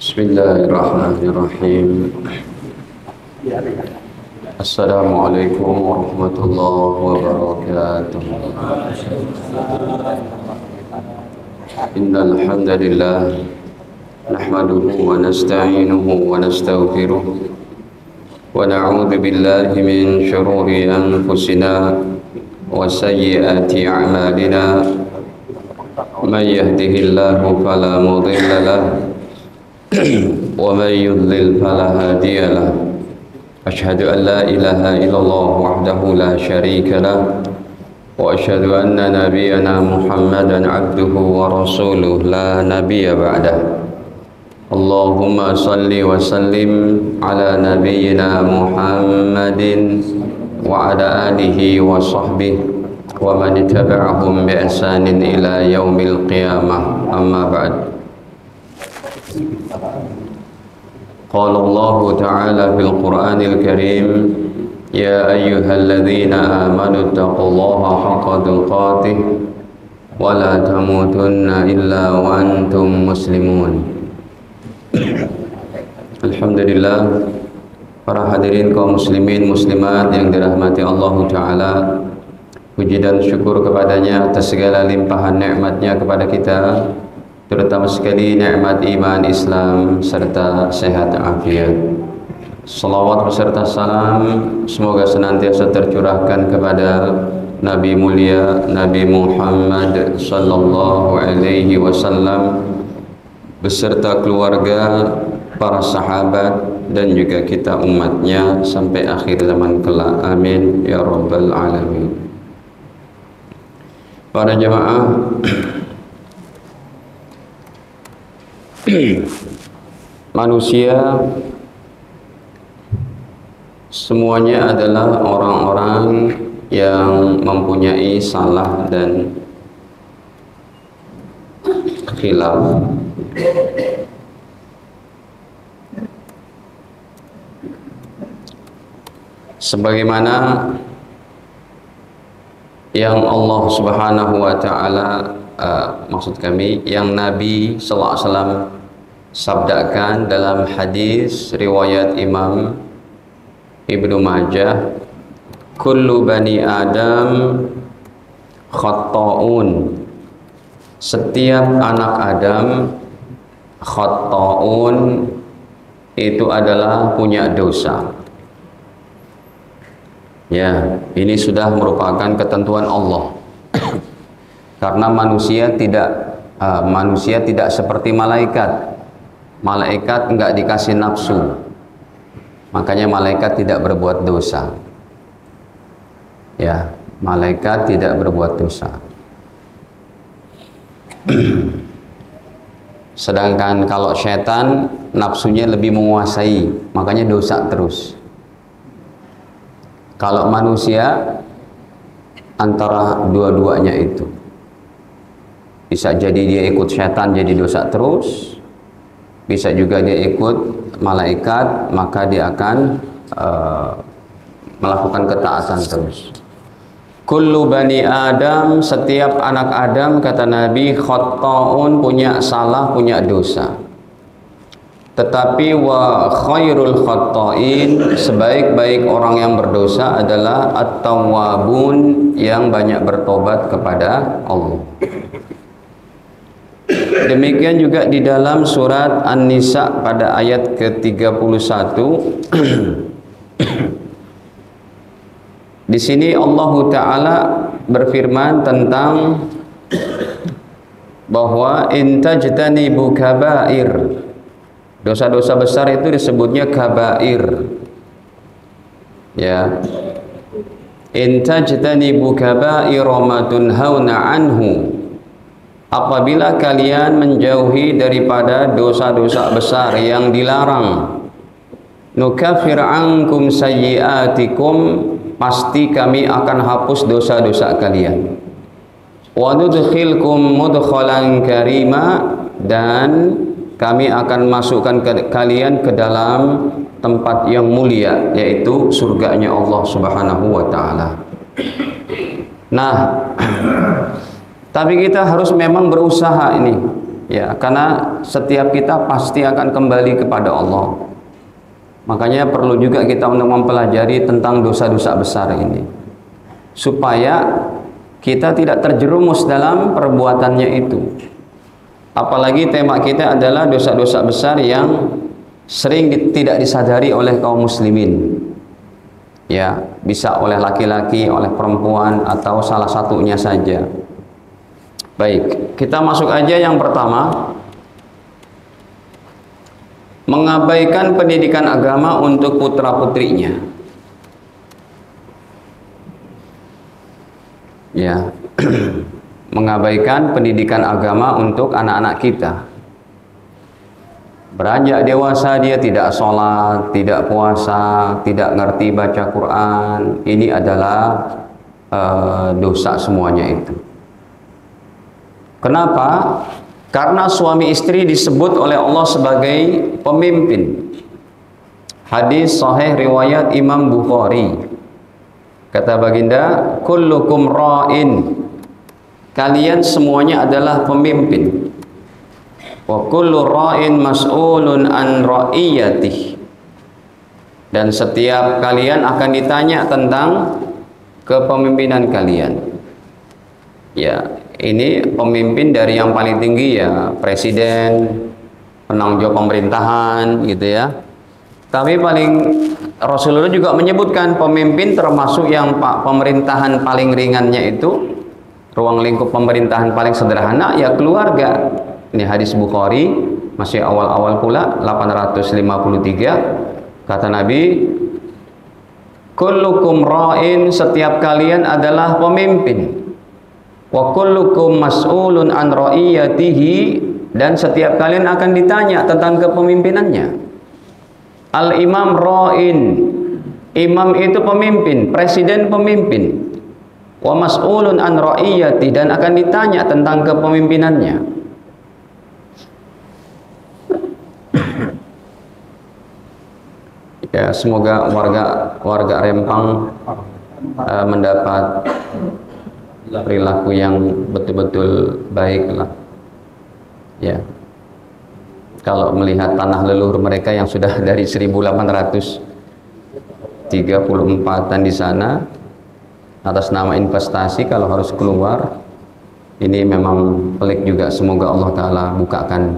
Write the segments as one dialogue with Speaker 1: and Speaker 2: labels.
Speaker 1: Bismillahirrahmanirrahim. Assalamualaikum warahmatullahi wabarakatuh. Innal hamdalillah nahmaduhu wa nasta'inuhu wa nastaghfiruh wa na'udzu billahi min shururi anfusina wa sayyiati a'malina. Man yahdihillahu fala mudilla lahu wa man yudlil fala hadiya lahu. Asyhadu an la ilaha illallah wahdahu la syarika lah wa asyhadu anna nabiyyana Muhammadan abduhu wa rasuluh la nabiyya ba'dah. Allahumma salli wa sallim ala nabiyyina Muhammadin wa ala alihi wa sahbihi wa man tabi'ahum bi ihsanin ila yaumil qiyamah. Amma ba'd. Qala Allah Ta'ala fil Qur'anil Karim, ya ayyuhalladzina amanu taqullaha haqqa tuqatih wa la tamutunna illa wa antum muslimun. Alhamdulillah, para hadirin kaum muslimin muslimat yang dirahmati Allah Ta'ala, puji dan syukur kepadanya atas segala limpahan nikmatnya kepada kita, terutama sekali nikmat iman Islam serta sehat afiat. Salawat beserta salam semoga senantiasa tercurahkan kepada Nabi mulia Nabi Muhammad sallallahu alaihi wasallam beserta keluarga, para sahabat dan juga kita umatnya sampai akhir zaman kelak. Amin ya rabbal alamin. Para jemaah, manusia semuanya adalah orang-orang yang mempunyai salah dan khilaf. Sebagaimana yang Allah Subhanahu wa Ta'ala, maksud kami yang Nabi sallallahu alaihi wasallam sabdakan dalam hadis riwayat Imam Ibnu Majah, kullu bani Adam khatta'un, setiap anak Adam khatta'un itu adalah punya dosa. Ya, ini sudah merupakan ketentuan Allah. Karena manusia tidak seperti malaikat. Malaikat enggak dikasih nafsu, makanya malaikat tidak berbuat dosa. Ya, malaikat tidak berbuat dosa. Sedangkan kalau setan nafsunya lebih menguasai, makanya dosa terus. Kalau manusia antara dua-duanya itu, bisa jadi dia ikut setan jadi dosa terus, bisa juga dia ikut malaikat maka dia akan melakukan ketaatan terus. Kullu bani Adam, setiap anak Adam kata Nabi khatta'un, punya salah, punya dosa. Tetapi wa khairul khatta'in, sebaik-baik orang yang berdosa adalah at-tawwabun, yang banyak bertobat kepada Allah. Demikian juga di dalam surat An-Nisa pada ayat ke-31. Di sini Allah Ta'ala berfirman tentang bahwa in tajtanibu kabair, dosa-dosa besar itu disebutnya kabair. Ya, in tajtanibu kabair ma tunhauna anhu, apabila kalian menjauhi daripada dosa-dosa besar yang dilarang, nukaffir ankum sayyiatikum, pasti kami akan hapus dosa-dosa kalian, wa nudkhilkum mudkhalan karima, dan kami akan masukkan kalian ke dalam tempat yang mulia, yaitu surganya Allah Subhanahu wa Ta'ala. Nah, tapi kita harus memang berusaha ini Ya, karena setiap kita pasti akan kembali kepada Allah. Makanya perlu juga kita untuk mempelajari tentang dosa-dosa besar ini, supaya kita tidak terjerumus dalam perbuatannya itu. Apalagi tema kita adalah dosa-dosa besar yang sering tidak disadari oleh kaum muslimin. Ya, bisa oleh laki-laki, oleh perempuan, atau salah satunya saja. Baik, kita masuk aja yang pertama. Mengabaikan pendidikan agama untuk putra-putrinya. Ya, mengabaikan pendidikan agama untuk anak-anak kita. Beranjak dewasa dia tidak sholat, tidak puasa, tidak ngerti baca Quran. Ini adalah dosa semuanya itu. Kenapa? Karena suami istri disebut oleh Allah sebagai pemimpin. Hadis sahih riwayat Imam Bukhari. Kata baginda, kullukum ra'in. Kalian semuanya adalah pemimpin. Wa kullu ra'in mas'ulun an ra'iyatih. Dan setiap kalian akan ditanya tentang kepemimpinan kalian. Ya, ini pemimpin dari yang paling tinggi ya, presiden, penanggung jawab pemerintahan gitu ya. Tapi Rasulullah juga menyebutkan pemimpin termasuk yang pemerintahan paling ringannya itu, ruang lingkup pemerintahan paling sederhana ya keluarga. Ini hadis Bukhari, masih awal-awal pula 853. Kata Nabi, kullukum ra'in, setiap kalian adalah pemimpin. Wa kullukum mas'ulun an ra'iyatihi, dan setiap kalian akan ditanya tentang kepemimpinannya. Al-imam ra'in, imam itu pemimpin, presiden pemimpin. Wa mas'ulun an ra'iyati, dan akan ditanya tentang kepemimpinannya. Ya, semoga warga Rempang mendapat perilaku yang betul-betul baik lah. Ya, kalau melihat tanah leluhur mereka yang sudah dari 1834-an di sana atas nama investasi, kalau harus keluar, ini memang pelik juga. Semoga Allah Ta'ala bukakan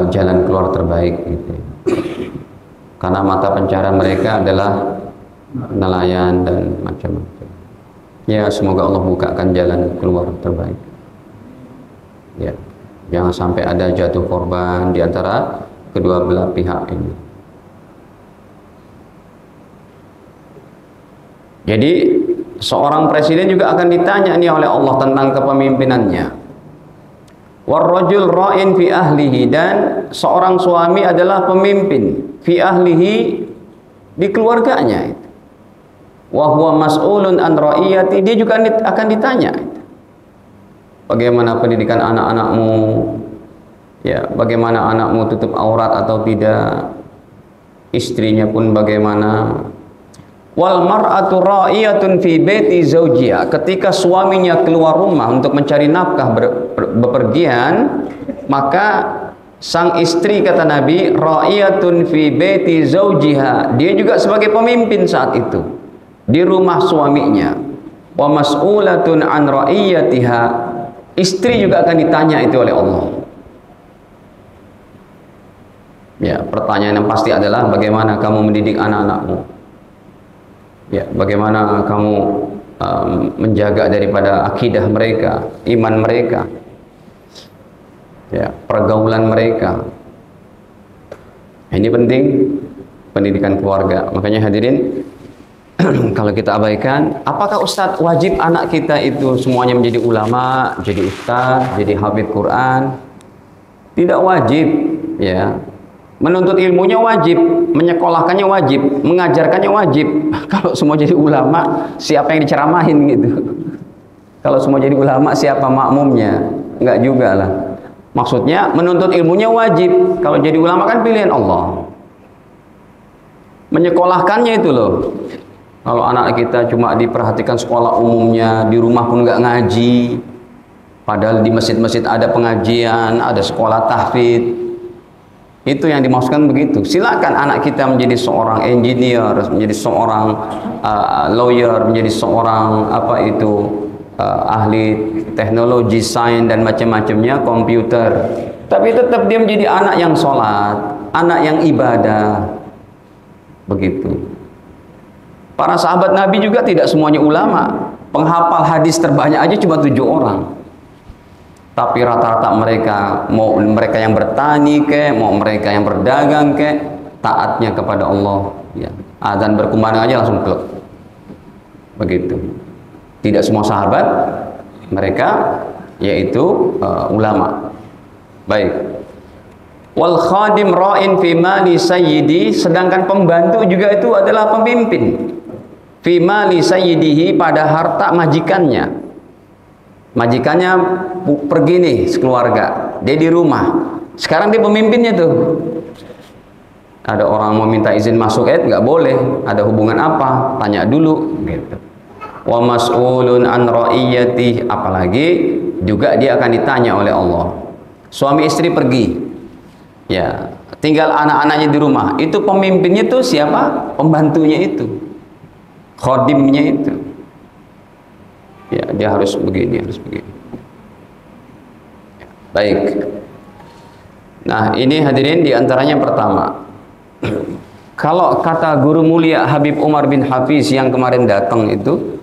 Speaker 1: jalan keluar terbaik gitu. Karena mata pencaharian mereka adalah nelayan dan macam-macam. Ya, semoga Allah bukakan jalan keluar terbaik. Ya, jangan sampai ada jatuh korban di antara kedua belah pihak ini. Jadi seorang presiden juga akan ditanya nih oleh Allah tentang kepemimpinannya. Warrajul ra'in fi ahlihi, dan seorang suami adalah pemimpin fi ahlihi, di keluarganya. Wa huwa mas'ulun an ra'iyati, dia juga akan ditanya bagaimana pendidikan anak-anakmu, ya, bagaimana anakmu tutup aurat atau tidak, istrinya pun bagaimana. Wal mar'atu ra'iyatun fi baiti zawjiha, ketika suaminya keluar rumah untuk mencari nafkah bepergian, maka sang istri, kata Nabi, ra'iyatun fi baiti zawjiha, dia juga sebagai pemimpin saat itu di rumah suaminya. Wa mas'ulatun an ra'iyatiha, istri juga akan ditanya itu oleh Allah. Ya, pertanyaan yang pasti adalah bagaimana kamu mendidik anak-anakmu? Ya, bagaimana kamu menjaga daripada akidah mereka, iman mereka, ya, pergaulan mereka. Ini penting, pendidikan keluarga. Makanya hadirin, kalau kita abaikan, apakah Ustadz wajib anak kita itu semuanya menjadi ulama, jadi ustadz, jadi hafidz Quran? Tidak wajib, ya. Menuntut ilmunya wajib, menyekolahkannya wajib, mengajarkannya wajib. Kalau semua jadi ulama, siapa yang diceramahin gitu? Kalau semua jadi ulama, siapa makmumnya? Enggak juga lah. Maksudnya menuntut ilmunya wajib. Kalau jadi ulama kan pilihan Allah. Menyekolahkannya itu loh. Kalau anak kita cuma diperhatikan sekolah umumnya, di rumah pun nggak ngaji, Padahal di masjid-masjid ada pengajian, ada sekolah tahfidz. Itu yang dimaksudkan begitu. Silakan anak kita menjadi seorang engineer, menjadi seorang lawyer, menjadi seorang ahli teknologi, sains dan macam-macamnya, komputer. Tapi tetap dia menjadi anak yang sholat, anak yang ibadah. Begitu. Para sahabat Nabi juga tidak semuanya ulama. Penghafal hadis terbanyak aja cuma 7 orang. Tapi rata-rata mereka, mau mereka yang bertani ke, mau mereka yang berdagang ke, taatnya kepada Allah. Ya. Azan berkumandang aja langsung klub. Begitu. Tidak semua sahabat mereka yaitu ulama. Baik. Wal khadim ra'in fi mali sayyidi, sedangkan pembantu juga itu adalah pemimpin. Fi mali sayyidihi, pada harta majikannya. Majikannya pergi nih sekeluarga, dia di rumah. Sekarang dia pemimpinnya tuh. Ada orang mau minta izin masuk, nggak boleh. Ada hubungan apa? Tanya dulu. Gitu. Wa mas'ulun an ra'iyati, apalagi juga dia akan ditanya oleh Allah. Suami istri pergi, ya, tinggal anak-anaknya di rumah. Itu pemimpinnya tuh siapa? Pembantunya itu, khodimnya itu. Ya, dia harus begini, harus begini. Baik. Nah, ini hadirin diantaranya pertama. Kalau kata guru mulia Habib Umar bin Hafiz yang kemarin datang itu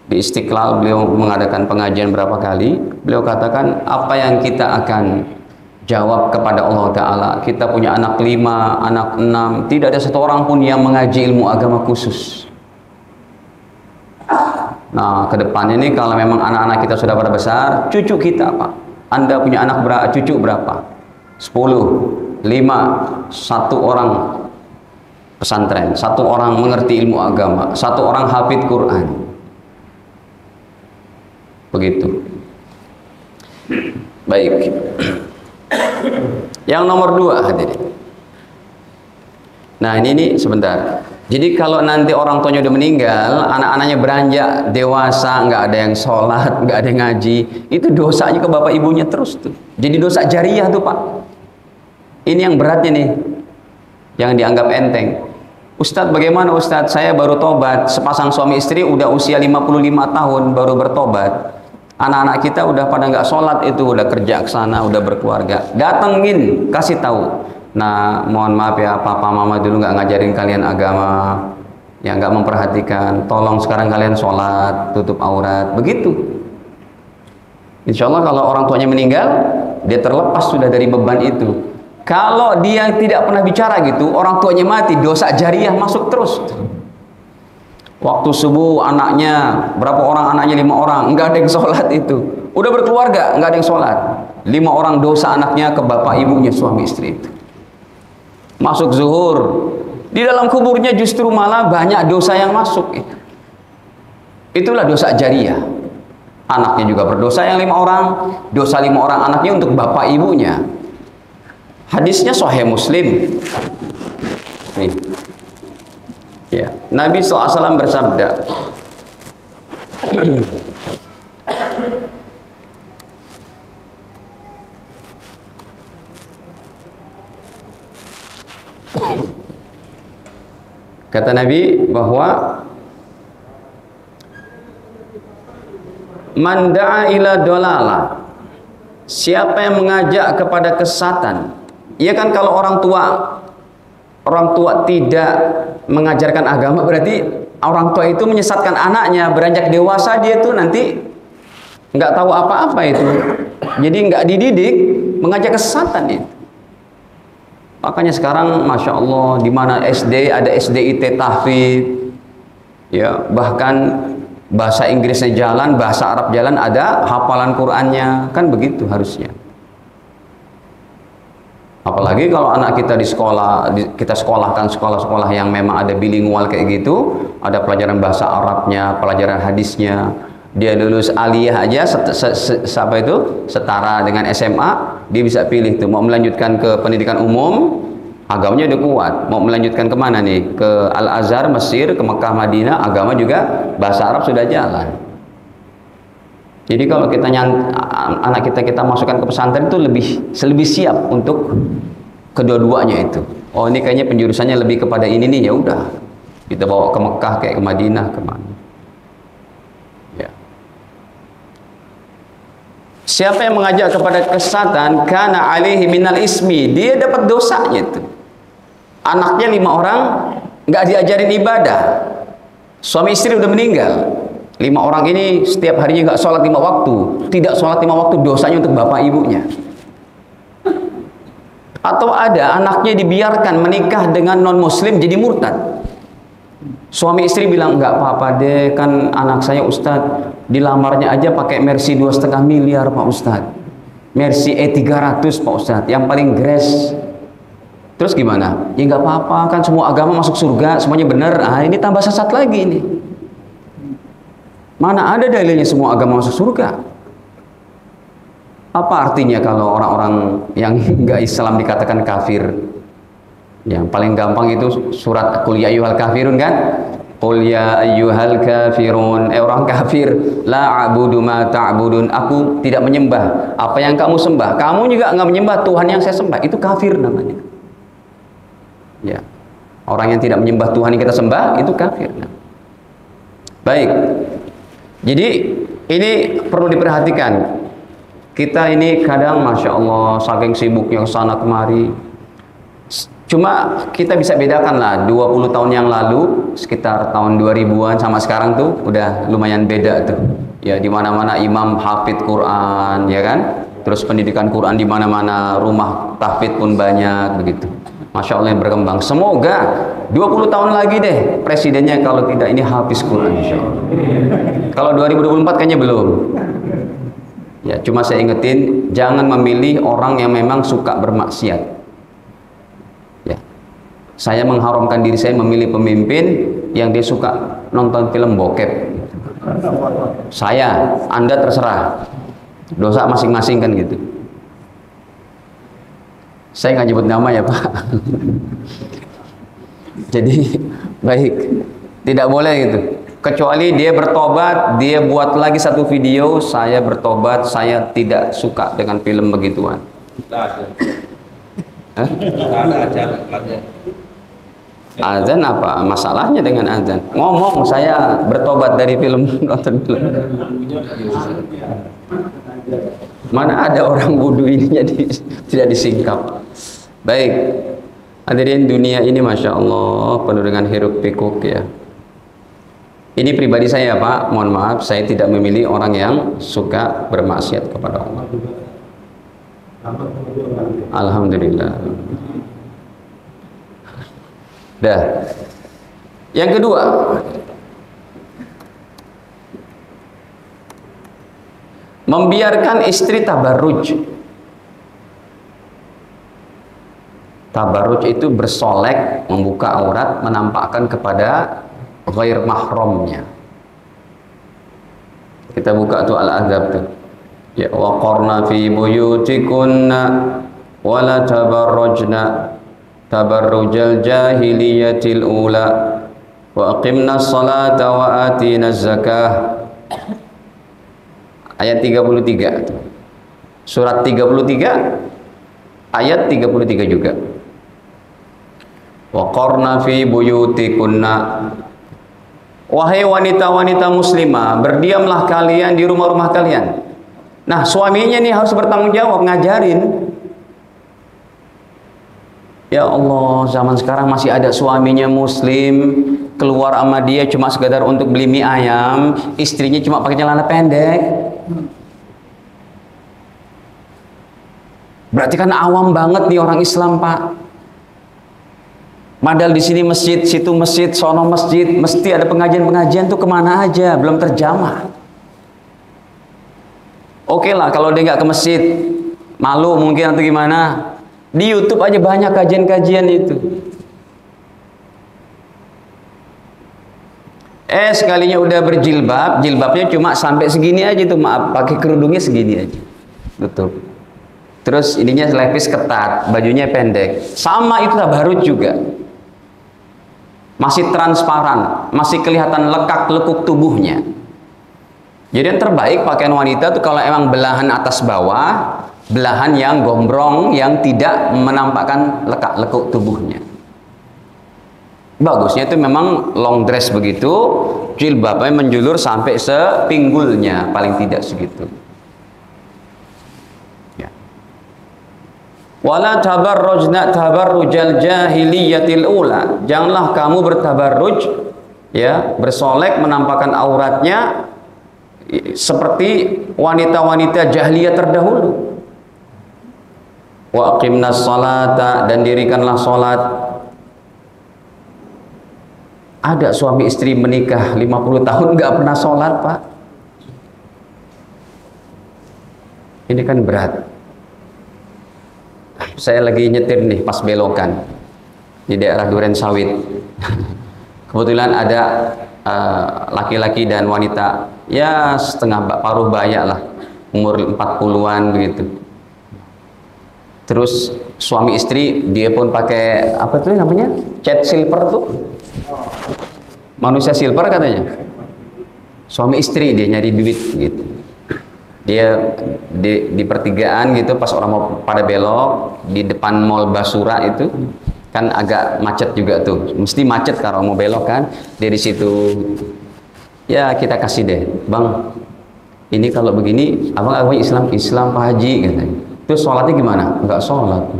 Speaker 1: di Istiqlal, beliau mengadakan pengajian berapa kali. Beliau katakan, apa yang kita akan jawab kepada Allah Ta'ala? Kita punya anak 5, anak 6, tidak ada satu orang pun yang mengaji ilmu agama khusus. Nah, ke depan ini kalau memang anak-anak kita sudah pada besar, cucu kita Pak, Anda punya anak berapa, cucu berapa? 10, 5, 1 orang pesantren, 1 orang mengerti ilmu agama, 1 orang hafidz Quran. Begitu. Baik. Yang nomor 2 hadirin. Nah, ini sebentar. Jadi kalau nanti orang tuanya udah meninggal, anak-anaknya beranjak dewasa, nggak ada yang sholat, nggak ada yang ngaji, itu dosanya ke bapak ibunya terus tuh. Jadi dosa jariah tuh Pak. Ini yang beratnya nih, yang dianggap enteng. Ustadz, bagaimana Ustadz? Saya baru tobat, sepasang suami istri udah usia 55 tahun baru bertobat. Anak-anak kita udah pada nggak sholat itu, udah kerja ke sana, udah berkeluarga. Datengin, kasih tahu. Nah, mohon maaf ya, papa mama dulu nggak ngajarin kalian agama, ya nggak memperhatikan. Tolong sekarang kalian sholat, tutup aurat, begitu. Insya Allah kalau orang tuanya meninggal, dia terlepas sudah dari beban itu. Kalau dia tidak pernah bicara gitu, orang tuanya mati, dosa jariah masuk terus. Waktu subuh anaknya, berapa orang anaknya? 5 orang, nggak ada yang sholat itu. Udah berkeluarga, nggak ada yang sholat. 5 orang dosa anaknya ke bapak ibunya suami istri itu. Masuk zuhur, di dalam kuburnya justru malah banyak dosa yang masuk. Itulah dosa jariah. Anaknya juga berdosa yang 5 orang, dosa 5 orang anaknya untuk bapak ibunya. Hadisnya Sahih Muslim. Nih. Ya, Nabi SAW bersabda, kata Nabi bahwa man da'a ila dolalah, siapa yang mengajak kepada kesesatan. Ya kan, kalau orang tua tidak mengajarkan agama, berarti orang tua itu menyesatkan anaknya. Beranjak dewasa dia tuh nanti nggak tahu apa-apa itu, jadi nggak dididik, mengajak kesesatan itu. Makanya sekarang Masya Allah, di mana SD ada SDIT tahfidz, ya, bahkan bahasa Inggrisnya jalan, bahasa Arab jalan, ada hafalan Qur'annya, kan begitu harusnya. Apalagi kalau anak kita di sekolah, kita sekolahkan sekolah-sekolah yang memang ada bilingual kayak gitu, ada pelajaran bahasa Arabnya, pelajaran hadisnya. Dia lulus aliyah aja setara dengan SMA, dia bisa pilih tuh mau melanjutkan ke pendidikan umum, agamanya udah kuat, mau melanjutkan kemana nih, ke Al-Azhar Mesir, ke Mekah Madinah, agama juga bahasa Arab sudah jalan. Jadi kalau anak kita masukkan ke pesantren itu lebih siap untuk kedua-duanya itu. Oh, ini kayaknya penjurusannya lebih kepada ini nih, ya udah kita bawa ke Mekah kayak ke Madinah kemana. Ya. Siapa yang mengajak kepada kesesatan, kana alaihi minal ismi, dia dapat dosanya itu. Anaknya 5 orang nggak diajarin ibadah, suami istri udah meninggal, 5 orang ini setiap harinya nggak sholat 5 waktu, tidak sholat 5 waktu, dosanya untuk bapak ibunya. Atau ada anaknya dibiarkan menikah dengan non muslim jadi murtad, suami istri bilang nggak apa-apa deh, kan anak saya Ustadz dilamarnya aja pakai Mercy 2,5 miliar Pak Ustadz, Mercy E300 Pak Ustadz, yang paling grace. Terus gimana? Ya nggak apa-apa, kan semua agama masuk surga, semuanya benar. Ah, ini tambah sesat lagi ini. Mana ada dalilnya semua agama masuk surga? Apa artinya kalau orang-orang yang nggak Islam dikatakan kafir? Yang paling gampang itu surat Qul ya ayyuhal kafirun kan? Qul ya ayyuhal kafirun, orang kafir, la a'budu ma ta'budun, aku tidak menyembah apa yang kamu sembah. Kamu juga nggak menyembah Tuhan yang saya sembah. Itu kafir namanya. Ya. Orang yang tidak menyembah Tuhan yang kita sembah itu kafir. Baik. Jadi ini perlu diperhatikan. Kita ini kadang Masya Allah saking sibuknya kesana kemari. Cuma kita bisa bedakan lah 20 tahun yang lalu, sekitar tahun 2000-an sama sekarang tuh udah lumayan beda tuh. Ya di mana-mana imam hafid Quran, ya kan? Terus pendidikan Quran di mana-mana, rumah tahfidz pun banyak begitu. Masya Allah yang berkembang. Semoga 20 tahun lagi deh presidennya kalau tidak ini hafiz Quran insya Allah. Kalau 2024 kayaknya belum. Ya, cuma saya ingetin jangan memilih orang yang memang suka bermaksiat. Ya. Saya mengharamkan diri saya memilih pemimpin yang dia suka nonton film bokep. Anda terserah. Dosa masing-masing kan gitu. Saya nggak nyebut nama ya Pak. Jadi baik, tidak boleh gitu. Kecuali dia bertobat, dia buat lagi satu video, saya bertobat, saya tidak suka dengan film begituan. Azan apa masalahnya dengan azan? Ngomong saya bertobat dari film, nonton film. Mana ada orang wudu ini jadi tidak disingkap. Baik, hadirin, dunia ini Masya Allah penuh dengan hiruk pikuk ya. Ini pribadi saya Pak, mohon maaf saya tidak memilih orang yang suka bermaksiat kepada Allah. Alhamdulillah. Dah. Yang kedua, membiarkan istri tabarruj. Tabarruj itu bersolek, membuka aurat, menampakkan kepada ghair mahramnya. Kita buka tuh Al-Ahzab tuh. Ya, wa qarna fi buyutikunna wa la tabarrujna tabarrujal jahiliyatil ula wa aqimna sholata wa atina zakah. Ayat 33. Surat 33 ayat 33 juga. Wa qarna fi buyutikunna, wahai wanita-wanita muslimah, berdiamlah kalian di rumah-rumah kalian. Nah, suaminya nih harus bertanggung jawab ngajarin. Ya Allah, zaman sekarang masih ada suaminya muslim, keluar sama dia cuma sekedar untuk beli mie ayam, istrinya cuma pakai celana pendek. Berarti kan awam banget nih orang Islam, Pak. Padahal di sini masjid, situ masjid, sono masjid, mesti ada pengajian-pengajian tuh kemana aja, belum terjamah. Oke lah, kalau dia nggak ke masjid, malu mungkin atau gimana. Di YouTube aja banyak kajian-kajian itu. Sekalinya udah berjilbab, jilbabnya cuma sampai segini aja tuh, maaf, pakai kerudungnya segini aja. Betul. Terus ininya lepis ketat, bajunya pendek. Sama itu tabarruj juga. Masih transparan, masih kelihatan lekak-lekuk tubuhnya. Jadi yang terbaik pakaian wanita tuh kalau emang belahan atas bawah, belahan yang gombrong, yang tidak menampakkan lekuk tubuhnya. Bagusnya itu memang long dress begitu, jilbabnya menjulur sampai sepinggulnya, paling tidak segitu. Ya. Wala tabarrujna tabarrujal jahiliyatil ula. Janganlah kamu bertabarruj, ya, bersolek menampakkan auratnya seperti wanita-wanita jahiliyah terdahulu. Wa aqimnas salata, dan dirikanlah salat. Ada suami istri menikah 50 tahun nggak pernah sholat, Pak. Ini kan berat. Saya lagi nyetir nih pas belokan di daerah Duren Sawit. Kebetulan ada laki-laki dan wanita, ya setengah paruh baya lah, umur 40-an begitu. Terus suami istri, dia pun pakai apa tuh namanya, cat silver tuh, manusia silver katanya. Suami istri dia nyari duit gitu. Dia di pertigaan gitu, pas orang mau pada belok di depan mall Basura itu kan agak macet juga tuh, mesti macet kalau mau belok kan. Dari situ ya kita kasih deh, bang, ini kalau begini abang agama Islam Pak Haji katanya. Terus sholatnya gimana? Enggak sholat,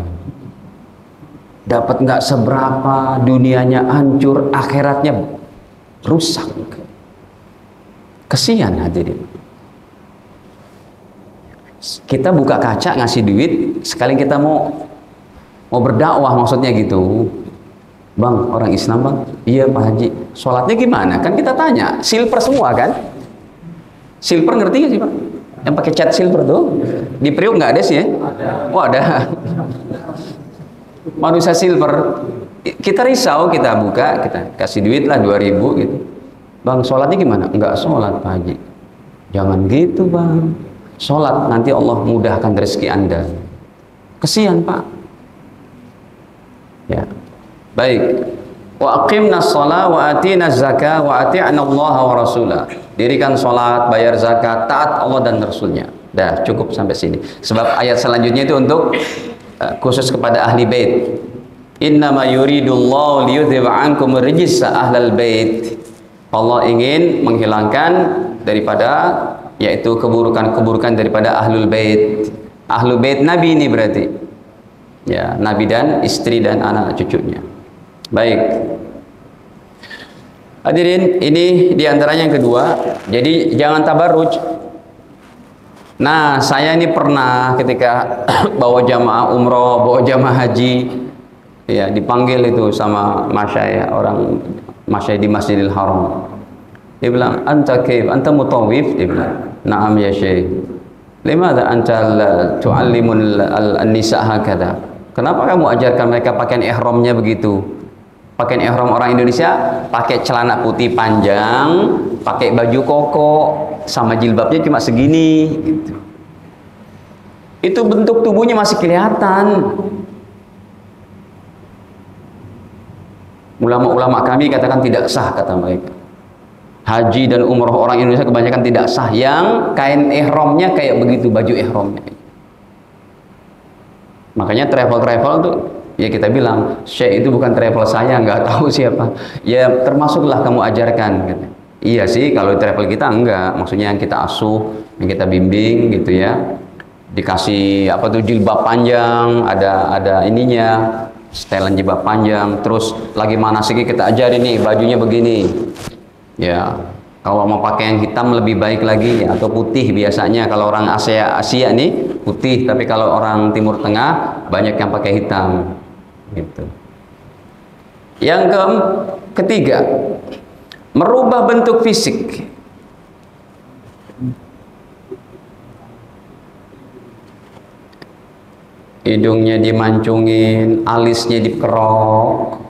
Speaker 1: dapat nggak seberapa, dunianya hancur, akhiratnya rusak. Kesian hadirin. Kita buka kaca ngasih duit, sekali kita mau berdakwah maksudnya gitu, bang, orang Islam bang, iya Pak Haji, sholatnya gimana? Kan kita tanya, silver semua kan? Silver ngerti nggak sih Pak? Yang pakai cat silver tuh di Priok nggak ada sih ya? Oh ada. Manusia silver. Kita risau, kita buka, kita kasih duit lah 2.000 gitu. Bang, sholatnya gimana? Enggak sholat Pak Haji. Jangan gitu bang. Sholat, nanti Allah mudahkan rezeki Anda. Kesian Pak. Ya. Baik. Wa aqimnas shalah wa atinaz zakah wa ati'na Allah wa rasulah. Dirikan sholat, bayar zakat, taat Allah dan Rasulnya. Dah, cukup sampai sini. Sebab ayat selanjutnya itu untuk khusus kepada ahli bait. Innama yuridullahu liyudhiba ankum rijsa ahlal bait. Allah ingin menghilangkan daripada, yaitu keburukan-keburukan daripada ahlul bait. Ahlul bait Nabi ini berarti, ya, Nabi dan istri dan anak cucunya. Baik. Hadirin, ini diantaranya yang kedua. Jadi jangan tabarruj. Nah, saya ini pernah ketika bawa jamaah umroh, bawa jamaah haji, ya dipanggil itu sama masyayikh, orang masyayikh di Masjidil Haram. Dia bilang, anta kaif, anta mutawif? Dia bilang, na'am ya syekh. Limadha anta tu'allimul an-nisa hakadha? Kenapa kamu ajarkan mereka pakaian ihramnya begitu? Pakaian ihram orang Indonesia pakai celana putih panjang, pakai baju koko, sama jilbabnya cuma segini gitu. Itu bentuk tubuhnya masih kelihatan. Ulama-ulama kami katakan tidak sah, kata mereka. Haji dan umroh orang Indonesia kebanyakan tidak sah, yang kain ihramnya kayak begitu, baju ihramnya. Makanya travel tuh, ya kita bilang, Syekh itu bukan travel saya, nggak tahu siapa. Ya termasuklah kamu ajarkan. Gitu. Iya sih, kalau travel kita enggak, maksudnya yang kita asuh, yang kita bimbing gitu ya. Dikasih apa tuh, jilbab panjang, ada ininya, setelan jilbab panjang. Terus lagi manasiknya kita ajarin nih, bajunya begini. Ya, kalau mau pakai yang hitam lebih baik lagi, ya, atau putih biasanya. Kalau orang Asia nih putih, tapi kalau orang Timur Tengah banyak yang pakai hitam. Gitu. Yang ketiga, merubah bentuk fisik. Hidungnya dimancungin, alisnya dikerok.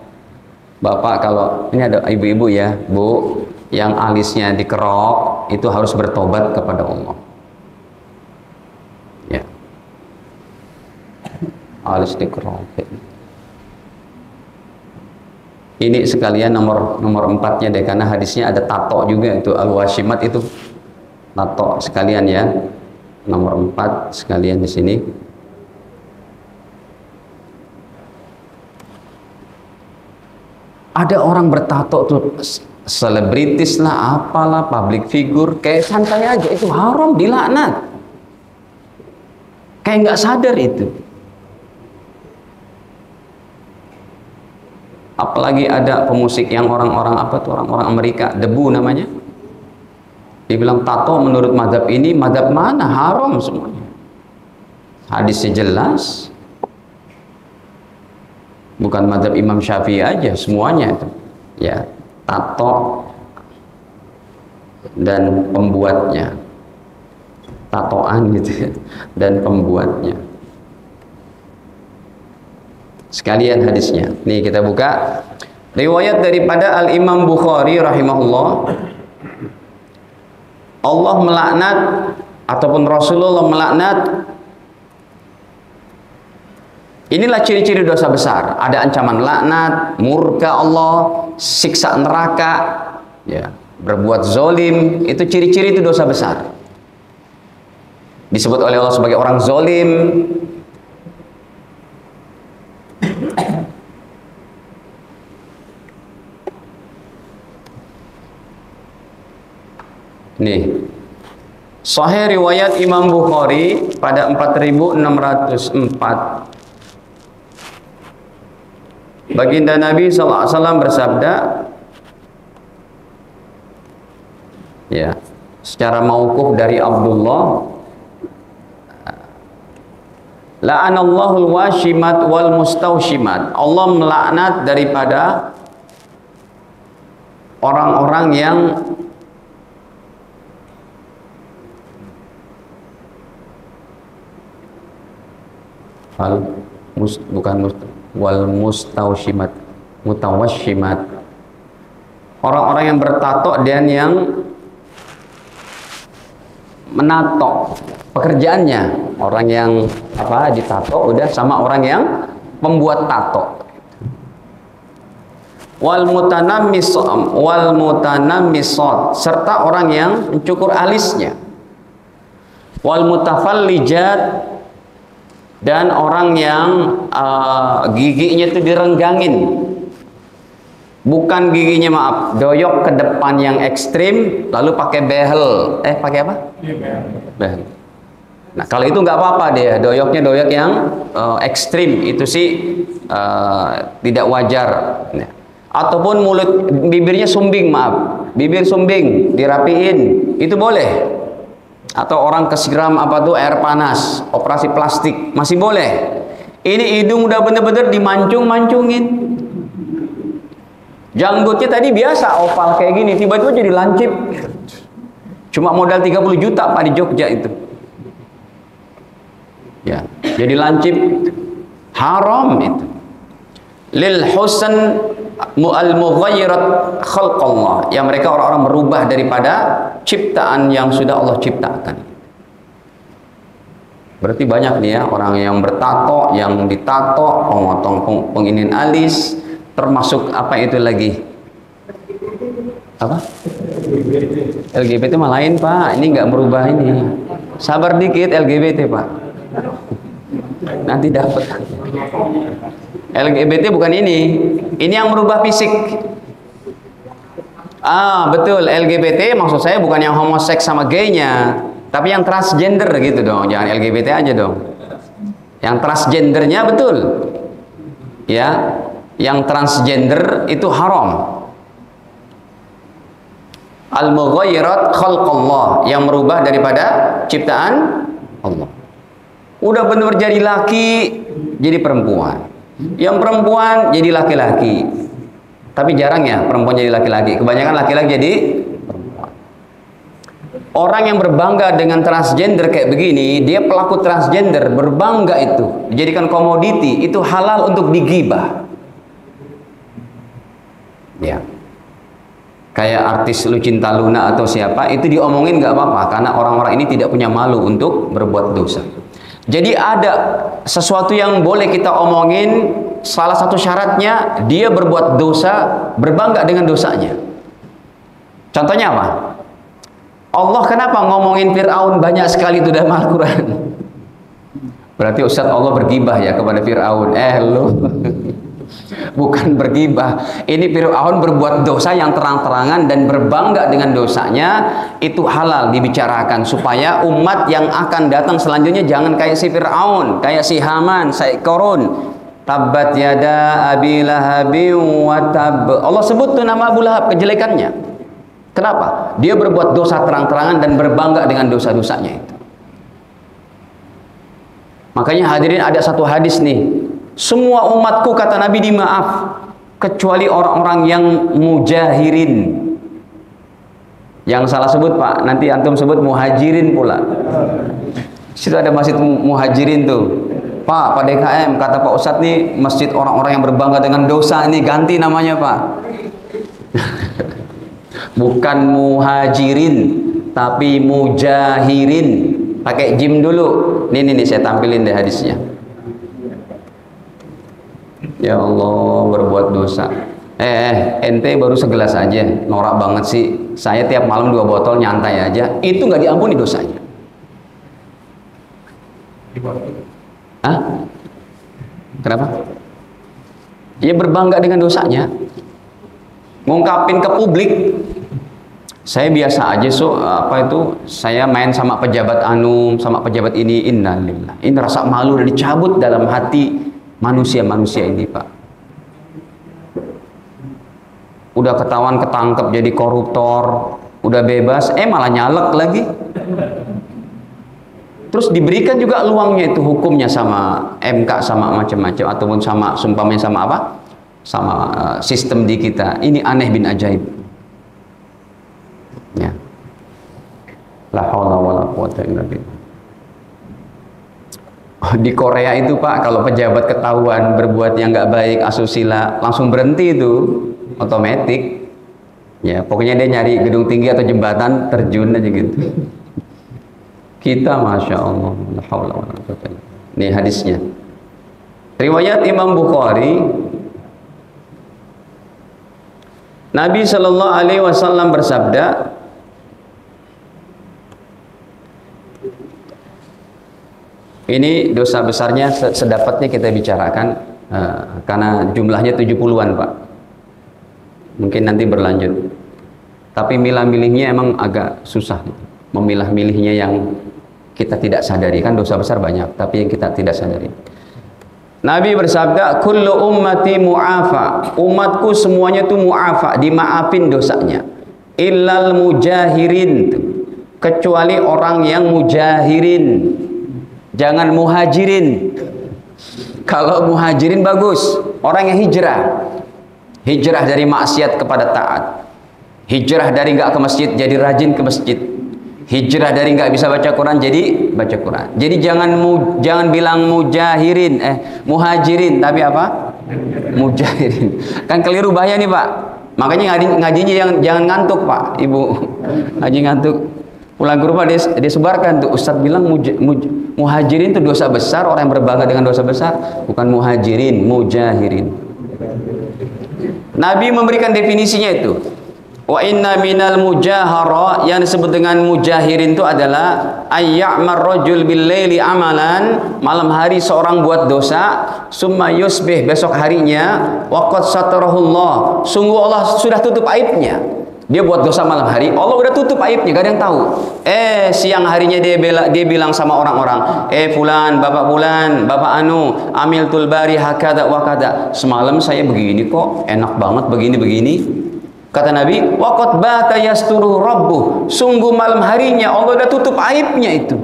Speaker 1: Bapak, kalau ini ada ibu-ibu ya, Bu, yang alisnya dikerok itu harus bertobat kepada Allah. Ya. Alis dikerok. Ini sekalian nomor 4-nya deh, karena hadisnya ada tato juga, itu al-washimat itu tato sekalian ya. Nomor 4 sekalian di sini. Ada orang bertato tuh selebritis lah, apalah, public figure, kayak santai aja, itu haram, dilaknat. Kayak nggak sadar itu. Apalagi ada pemusik yang orang-orang apa tuh, orang-orang Amerika, debu namanya. Dibilang tato menurut mazhab ini, mazhab mana? Haram semuanya. Hadisnya jelas. Bukan mazhab Imam Syafi'i aja, semuanya itu. Ya, tato dan pembuatnya. Tatoan gitu ya, dan pembuatnya. Sekalian hadisnya. Nih kita buka. Riwayat daripada Al-Imam Bukhari rahimahullah. Allah melaknat ataupun Rasulullah melaknat. Inilah ciri-ciri dosa besar. Ada ancaman laknat, murka Allah, siksa neraka, ya, berbuat zolim. Itu ciri-ciri itu dosa besar. Disebut oleh Allah sebagai orang zolim. Nih, Sahih riwayat Imam Bukhari pada 4604. Baginda Nabi SAW bersabda, ya, secara mauquf dari Abdullah, la'anallahul washimat wal mustawshimat. Allah melaknat daripada orang-orang yang wal mustawshimat, mutawashimat, orang-orang yang bertato dan yang menato pekerjaannya, orang yang apa ditato udah sama orang yang pembuat tato. Wal mutanammisat, serta orang yang mencukur alisnya. Wal mutafallijat, dan orang yang giginya itu direnggangin, bukan giginya maaf, doyok ke depan yang ekstrim, lalu pakai behel, pakai apa? Behel. Nah kalau itu nggak apa-apa deh, doyoknya doyok yang ekstrim, itu sih tidak wajar. Nah, ataupun mulut bibirnya sumbing, maaf, bibir sumbing dirapiin, itu boleh. Atau orang kesiram apa tuh air panas, operasi plastik, masih boleh. Ini hidung udah bener-bener dimancung-mancungin. Janggutnya tadi biasa oval kayak gini, tiba-tiba jadi lancip. Cuma modal 30 juta Pak di Jogja itu. Ya, jadi lancip. Haram itu. Lil husn al-mughayyirat khalqallah, yang mereka orang-orang berubah daripada ciptaan yang sudah Allah ciptakan. Berarti banyak nih ya orang yang bertato, yang ditato, pemotong penginin alis, termasuk apa itu lagi? Apa? LGBT mah lain Pak, ini nggak merubah ini. Sabar dikit LGBT Pak. Nanti dapat. LGBT bukan ini yang merubah fisik. Betul, LGBT maksud saya bukan yang homoseks sama gaynya, tapi yang transgender gitu dong, jangan LGBT aja dong. Yang transgendernya betul, ya, yang transgender itu haram. Al-mughayyirat khalqallah, yang merubah daripada ciptaan Allah. Udah benar jadi laki, jadi perempuan. Yang perempuan jadi laki-laki. Tapi jarang ya perempuan jadi laki-laki. Kebanyakan laki-laki jadi perempuan. Orang yang berbangga dengan transgender kayak begini, dia pelaku transgender, berbangga itu, dijadikan komoditi, itu halal untuk digibah. Ya. Kayak artis Lucinta Luna atau siapa, itu diomongin nggak apa-apa, karena orang-orang ini tidak punya malu untuk berbuat dosa. Jadi ada sesuatu yang boleh kita omongin, salah satu syaratnya dia berbuat dosa, berbangga dengan dosanya. Contohnya apa? Allah kenapa ngomongin Fir'aun banyak sekali itu dalam Al-Quran? Berarti Ustaz Allah bergibah ya kepada Fir'aun. Lu bukan bergibah. Ini Fir'aun berbuat dosa yang terang-terangan dan berbangga dengan dosanya, itu halal dibicarakan supaya umat yang akan datang selanjutnya jangan kayak si Fir'aun, kayak si Haman, si Korun. Tabbat yada abi lahabi wa tab. Allah sebut tuh nama Abu Lahab, kejelekannya. Kenapa? Dia berbuat dosa terang-terangan dan berbangga dengan dosa-dosanya itu. Makanya hadirin, ada satu hadis nih, semua umatku kata Nabi dimaaf kecuali orang-orang yang mujahirin. Yang salah sebut Pak, nanti antum sebut muhajirin pula. Situ ada masjid muhajirin tuh. Pak DKM kata Pak Ustadz nih, masjid orang-orang yang berbangga dengan dosa ini ganti namanya Pak. Bukan muhajirin tapi mujahirin. Pakai jim dulu. Nih saya tampilin deh hadisnya. Ya Allah, berbuat dosa. Ente baru segelas aja, norak banget sih. Saya tiap malam 2 botol nyantai aja. Itu nggak diampuni dosanya. Hah? Kenapa? Ya berbangga dengan dosanya. Ngungkapin ke publik. Saya biasa aja saya main sama pejabat sama pejabat ini, innalillah. Ini rasa malu udah dicabut dalam hati manusia-manusia ini Pak. Udah ketahuan ketangkep jadi koruptor, udah bebas, malah nyalek lagi. Terus diberikan juga luangnya itu hukumnya sama MK, sama macam-macam, ataupun sama sumpahnya sama apa? Sama sistem di kita. Ini aneh bin ajaib. Ya. La haula wala quwata illa billah. Di Korea itu Pak, kalau pejabat ketahuan berbuat yang nggak baik, asusila, langsung berhenti itu, otomatis. Ya, pokoknya dia nyari gedung tinggi atau jembatan, terjun aja gitu. Kita Masya Allah, la haula wala quwata illa billah. Ini hadisnya. Riwayat Imam Bukhari, Nabi Shallallahu Alaihi Wasallam bersabda, ini dosa besarnya sedapatnya kita bicarakan karena jumlahnya 70-an Pak. Mungkin nanti berlanjut. Tapi milah-milihnya emang agak susah. Memilah-milihnya yang kita tidak sadari. Kan dosa besar banyak, tapi yang kita tidak sadari. Nabi bersabda, kullu ummati mu'afa. Umatku semuanya tuh mu'afa, dimaafin dosanya. Illal mujahirin. Kecuali orang yang mujahirin. Jangan muhajirin. Kalau muhajirin bagus, orang yang hijrah. Hijrah dari maksiat kepada taat. Hijrah dari nggak ke masjid jadi rajin ke masjid. Hijrah dari nggak bisa baca Quran jadi baca Quran. Jadi jangan bilang muhajirin, tapi apa? Mujahirin. Kan keliru bahaya nih Pak. Makanya ngajinya jangan ngantuk Pak, Ibu. Ngaji ngantuk. Pulang ke rumah dia sebarkan tuh, Ustadz bilang muhajirin itu dosa besar, orang yang berbangga dengan dosa besar. Bukan muhajirin, mujahirin. Nabi memberikan definisinya itu. Wa inna minal mujahara, yang disebut dengan mujahirin itu adalah ayya'mar rajul bil laili amalan, malam hari seorang buat dosa, summa yusbih, besok harinya waqad satarahullah, sungguh Allah sudah tutup aibnya. Dia buat dosa malam hari, Allah udah tutup aibnya, gak ada yang tahu. Siang harinya dia bilang sama orang-orang, fulan, bapak anu, amil tulbari hakada wa kada. Semalam saya begini kok, enak banget begini. Kata Nabi, waqad bata yasturu rabbuh, sungguh malam harinya Allah udah tutup aibnya itu.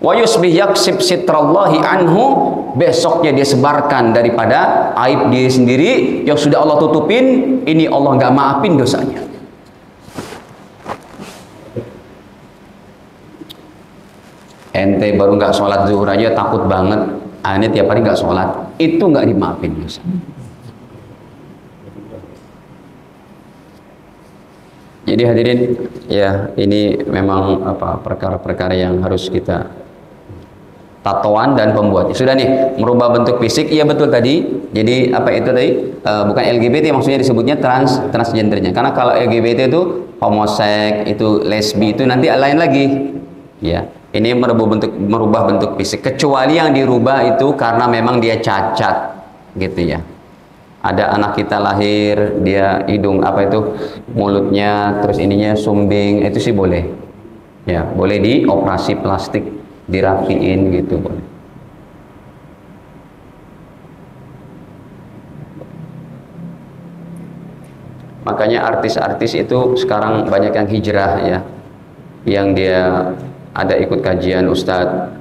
Speaker 1: Wa yusbih yaksib sitrallahi anhu, besoknya dia sebarkan daripada aib diri sendiri yang sudah Allah tutupin, ini Allah nggak maafin dosanya. Ente baru nggak sholat zuhur aja takut banget, ini tiap hari nggak sholat, itu nggak dimaafin dosa. Jadi hadirin, ya ini memang perkara-perkara yang harus kita tatoan dan pembuatnya. Sudah nih, merubah bentuk fisik, iya betul tadi. Jadi apa itu tadi? Bukan LGBT, maksudnya disebutnya transgendernya. Karena kalau LGBT itu homoseks, itu lesbi, itu nanti lain lagi. Ya, ini merubah bentuk fisik. Kecuali yang dirubah itu karena memang dia cacat, gitu ya. Ada anak kita lahir, dia hidung apa itu, mulutnya, terus ininya sumbing, itu sih boleh. Ya, boleh dioperasi plastik, dirapiin gitu boleh. Makanya artis-artis itu sekarang banyak yang hijrah ya, yang dia ada ikut kajian Ustadz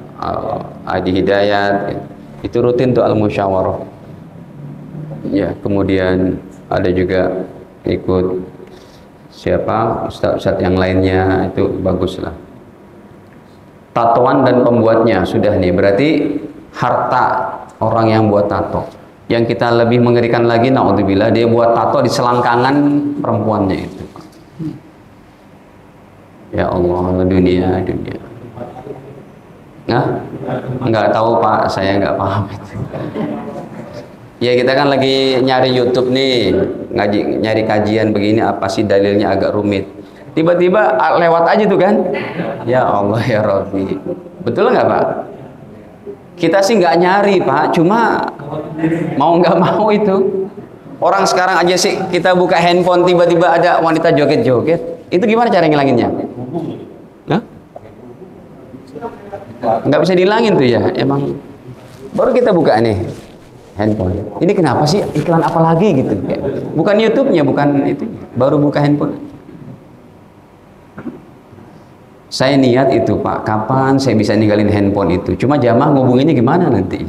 Speaker 1: Adi Hidayat, itu rutin tuh al-musyawarah ya. Kemudian ada juga ikut siapa Ustadz yang lainnya, itu bagus lah. Tatoan dan pembuatnya sudah nih, berarti harta orang yang buat tato. Yang kita lebih mengerikan lagi, naudzubillah, dia buat tato di selangkangan perempuannya itu. Ya Allah, dunia. Nah, nggak tahu Pak, saya nggak paham itu. Ya kita kan lagi nyari YouTube nih, nyari kajian begini, apa sih dalilnya, agak rumit. Tiba-tiba lewat aja tuh kan. Ya Allah ya Rabbi. Betul nggak Pak? Kita sih nggak nyari Pak, cuma mau nggak mau itu. Orang sekarang aja sih kita buka handphone tiba-tiba ada wanita joget-joget. Itu gimana cara ngilanginnya? Hah? Nggak bisa dihilangin tuh ya. Emang baru kita buka nih handphone. Ini kenapa sih iklan apa lagi gitu? Bukan YouTube-nya, bukan itu. Baru buka handphone. Saya niat itu Pak, kapan saya bisa ninggalin handphone itu. Cuma jamaah ngubunginnya gimana nanti?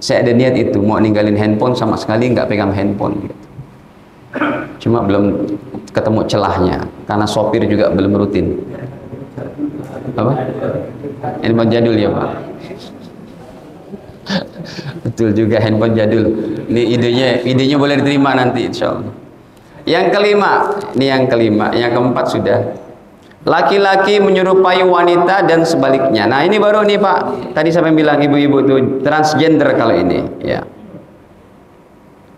Speaker 1: Saya ada niat itu, mau ninggalin handphone sama sekali nggak pegang handphone gitu. Cuma belum ketemu celahnya, karena sopir juga belum rutin. Apa? Handphone jadul ya Pak? Betul juga, handphone jadul. Ini idenya boleh diterima nanti insya Allah. Yang kelima, yang keempat sudah. Laki-laki menyerupai wanita dan sebaliknya. Nah ini baru nih Pak, tadi sampai bilang ibu-ibu tuh transgender kalau ini ya.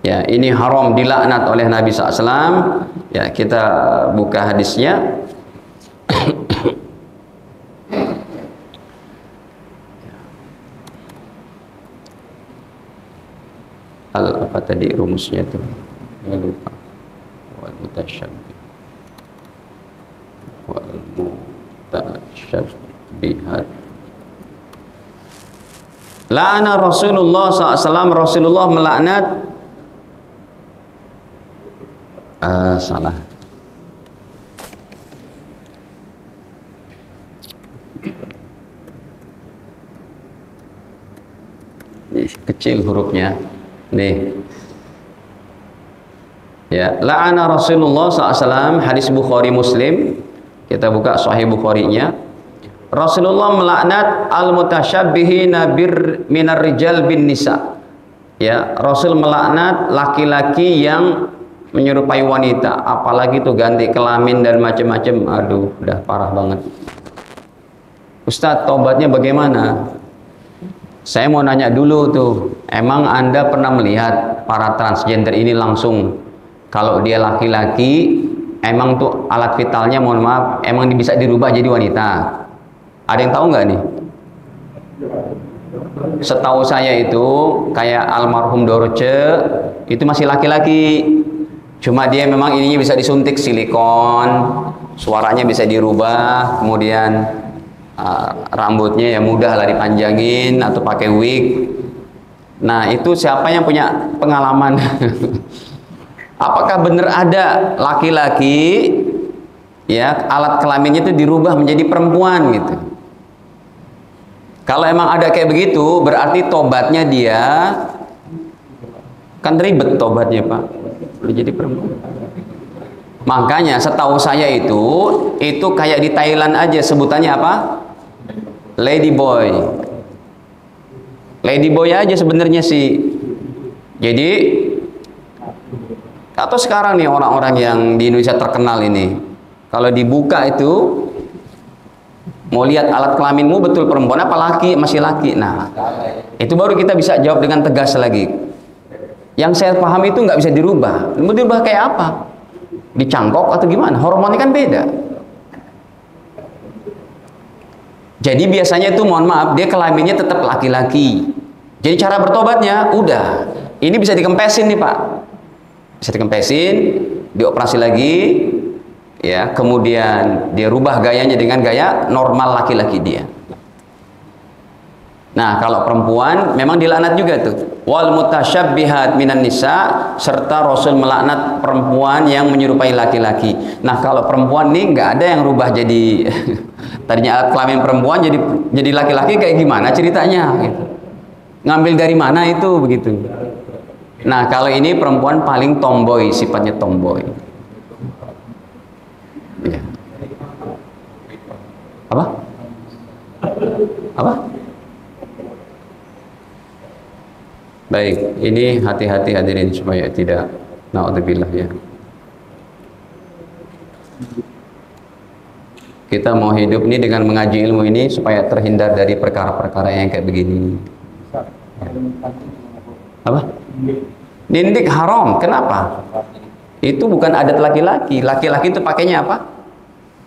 Speaker 1: Ya ini haram, dilaknat oleh Nabi SAW. Ya kita buka hadisnya. Apa tadi rumusnya tuh? Ya lupa. Wal mutasyabbih. Wal mutashabbihat. La'ana Rasulullah SAW, Rasulullah melaknat salah. Ini kecil hurufnya. Nih. Ya, la'ana Rasulullah SAW, hadis Bukhari Muslim. Kita buka Sahih Bukhari-nya. Rasulullah melaknat al-mutasyabbihina minar rijal bin nisa. Ya, Rasul melaknat laki-laki yang menyerupai wanita, apalagi tuh ganti kelamin dan macam-macam. Aduh, udah parah banget. Ustadz, tobatnya bagaimana? Saya mau nanya dulu tuh, emang Anda pernah melihat para transgender ini langsung? Kalau dia laki-laki, emang tuh alat vitalnya, mohon maaf, emang bisa dirubah jadi wanita? Ada yang tahu nggak nih? Setahu saya itu kayak almarhum Dorce itu masih laki-laki, cuma dia memang ininya bisa disuntik silikon, suaranya bisa dirubah, kemudian rambutnya ya mudah lah dipanjangin atau pakai wig. Nah itu siapa yang punya pengalaman? Apakah benar ada laki-laki ya alat kelaminnya itu dirubah menjadi perempuan gitu? Kalau emang ada kayak begitu, berarti tobatnya dia kan ribet tobatnya Pak, udah jadi perempuan. Makanya setahu saya itu kayak di Thailand aja sebutannya apa? Lady boy. Lady boy aja sebenarnya sih. Jadi atau sekarang nih orang-orang yang di Indonesia terkenal ini, kalau dibuka itu Mau lihat alat kelaminmu betul perempuan apa laki, masih laki. Nah, itu baru kita bisa jawab dengan tegas lagi. Yang saya paham itu nggak bisa dirubah. Mau dirubah kayak apa? Dicangkok atau gimana? Hormonnya kan beda. Jadi biasanya itu mohon maaf, dia kelaminnya tetap laki-laki. Jadi cara bertobatnya udah, ini bisa dikempesin nih Pak. Bisa dikempesin, dioperasi lagi. Ya, kemudian dia rubah gayanya dengan gaya normal laki-laki dia. Nah, kalau perempuan memang dilaknat juga tuh. Wal mutasyabbihat minan nisa, serta Rasul melaknat perempuan yang menyerupai laki-laki. Nah, kalau perempuan nih nggak ada yang rubah jadi tadinya alat kelamin perempuan jadi laki-laki, kayak gimana ceritanya gitu. Ngambil dari mana itu begitu. Nah, kalau ini perempuan paling tomboy, sifatnya tomboy. Ya. Apa? Apa? Baik, ini hati-hati hadirin supaya tidak naudzubillah ya. Kita mau hidup ini dengan mengaji ilmu ini supaya terhindar dari perkara-perkara yang kayak begini. Apa? Nindik haram, kenapa? Itu bukan adat laki-laki. Laki-laki itu pakainya apa?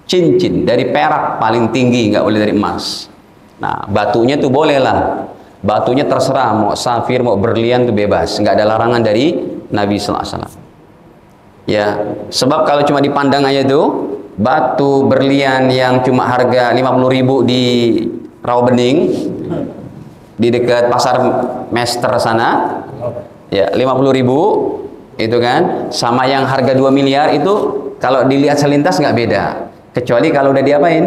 Speaker 1: Cincin dari perak paling tinggi, nggak boleh dari emas. Nah, batunya tuh boleh lah. Batunya terserah, mau safir, mau berlian tuh bebas. Nggak ada larangan dari Nabi Sallallahu Alaihi Wasallam. Ya, sebab kalau cuma dipandang aja tuh batu berlian yang cuma harga 50.000 di Rawabening, di dekat pasar Mester sana, ya 50.000. Itu kan sama yang harga 2 miliar itu kalau dilihat selintas nggak beda, kecuali kalau udah diapain,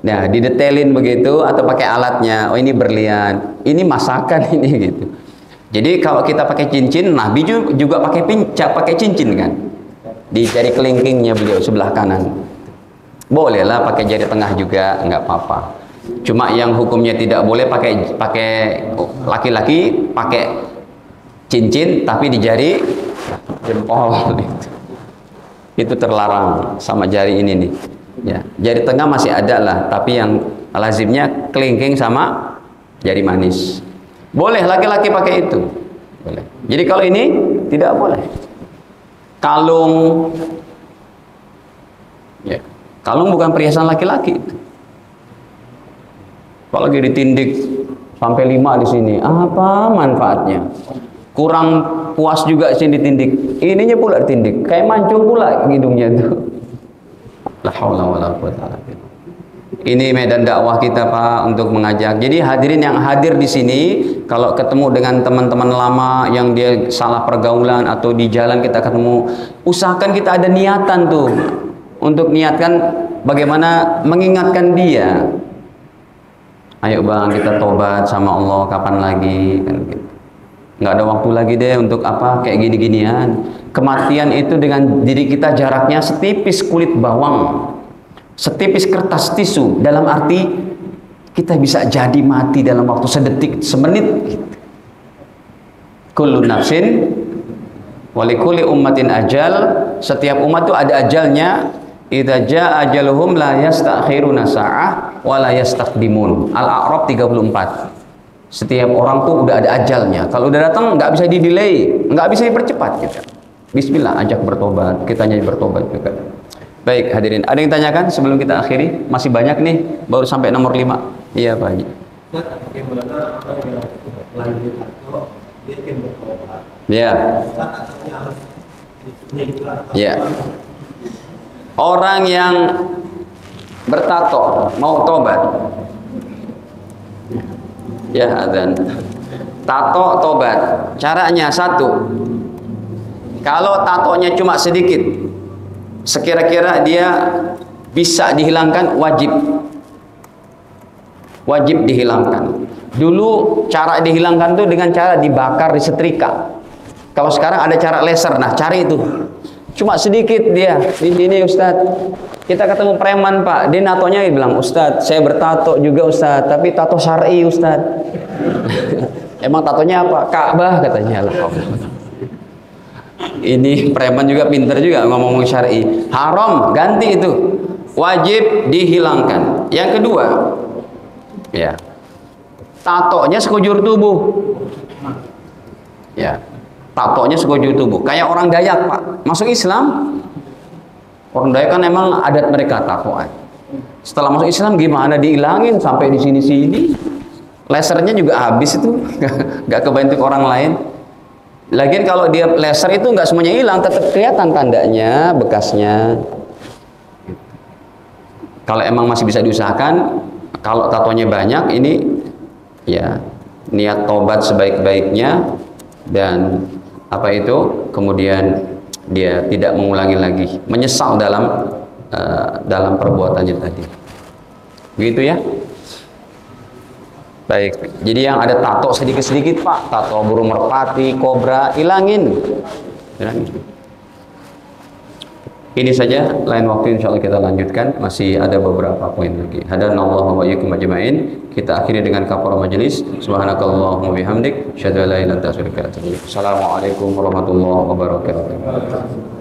Speaker 1: nah didetailin begitu atau pakai alatnya. Oh ini berlian, ini masakan ini gitu. Jadi kalau kita pakai cincin, Nabi juga pakai cincin kan di jari kelingkingnya beliau sebelah kanan. Bolehlah pakai jari tengah juga, nggak apa-apa. Cuma yang hukumnya tidak boleh pakai laki-laki pakai cincin tapi di jari jempol itu terlarang sama jari ini nih ya. Jari tengah masih ada lah, tapi yang lazimnya kelingking sama jari manis. Boleh laki-laki pakai itu, boleh. Jadi kalau ini tidak boleh. Kalung ya, kalung bukan perhiasan laki-laki itu. Kalau lagi ditindik sampai 5 di sini, apa manfaatnya? Kurang puas juga sih ditindik, ininya pula ditindik, kayak mancung pula hidungnya tuh. La haula wala quwwata illa billah. Ini medan dakwah kita Pak untuk mengajak. Jadi hadirin yang hadir di sini, kalau ketemu dengan teman-teman lama yang dia salah pergaulan atau di jalan kita ketemu, usahakan kita ada niatan tuh untuk niatkan bagaimana mengingatkan dia. Ayo bang, kita tobat sama Allah, kapan lagi kan gitu. Nggak ada waktu lagi deh untuk apa kayak gini-ginian. Kematian itu dengan diri kita jaraknya setipis kulit bawang, setipis kertas tisu. Dalam arti kita bisa jadi mati dalam waktu sedetik, semenit. Kullu nafsin wa likulli ummatin ajal. Setiap umat itu ada ajalnya. Idza jaa ajaluhum la yastakhiruna sa'ah wa la yastaqdimun. Al-A'raf 34. Setiap orang tuh udah ada ajalnya. Kalau udah datang nggak bisa di-delay, nggak bisa dipercepat gitu. Bismillah, ajak bertobat, kita nyanyi bertobat juga. Baik hadirin, ada yang tanyakan sebelum kita akhiri? Masih banyak nih, baru sampai nomor 5. Iya Pak Haji. Ya. Ya. Orang yang bertato mau tobat. Ya adzan. Tato tobat. Caranya satu. Kalau tatonya cuma sedikit, sekira-kira dia bisa dihilangkan, wajib dihilangkan. Dulu cara dihilangkan tuh dengan cara dibakar, disetrika. Kalau sekarang ada cara laser. Nah, cari itu. Cuma sedikit dia. Ini Ustadz. Kita ketemu preman Pak. Dia natonya dia bilang, Ustadz, saya bertato juga Ustadz, tapi tato syar'i Ustadz. Emang tatonya apa? Ka'bah katanya lah. Ini preman juga pinter juga ngomong syar'i. Haram, ganti itu. wajib dihilangkan. Yang kedua, ya, tatonya sekujur tubuh. Ya, tatonya sekujur tubuh. Kayak orang Dayak, Pak. Masuk Islam, orang Dayak kan emang adat mereka tatoan. Setelah masuk Islam gimana dihilangin sampai di sini-sini. Lasernya juga habis itu, nggak kebentuk orang lain. Lagian kalau dia laser itu nggak semuanya hilang, tetap kelihatan tandanya, bekasnya. Kalau emang masih bisa diusahakan, kalau tatonya banyak ini, ya niat tobat sebaik-baiknya dan apa itu, kemudian dia tidak mengulangi lagi, menyesal dalam perbuatannya tadi. Begitu ya. Baik, jadi yang ada tato sedikit-sedikit Pak, tato burung merpati, kobra, hilangin. Ini saja, lain waktu insya Allah kita lanjutkan, masih ada beberapa poin lagi. Hadanallahu wa iyyakum ajma'in. Kita akhiri dengan kafarah majelis. Subhanakallahumma bihamdik, asyhadu an la ilaha illa anta astaghfiruka wa atubu ilaik. Assalamualaikum warahmatullahi wabarakatuh.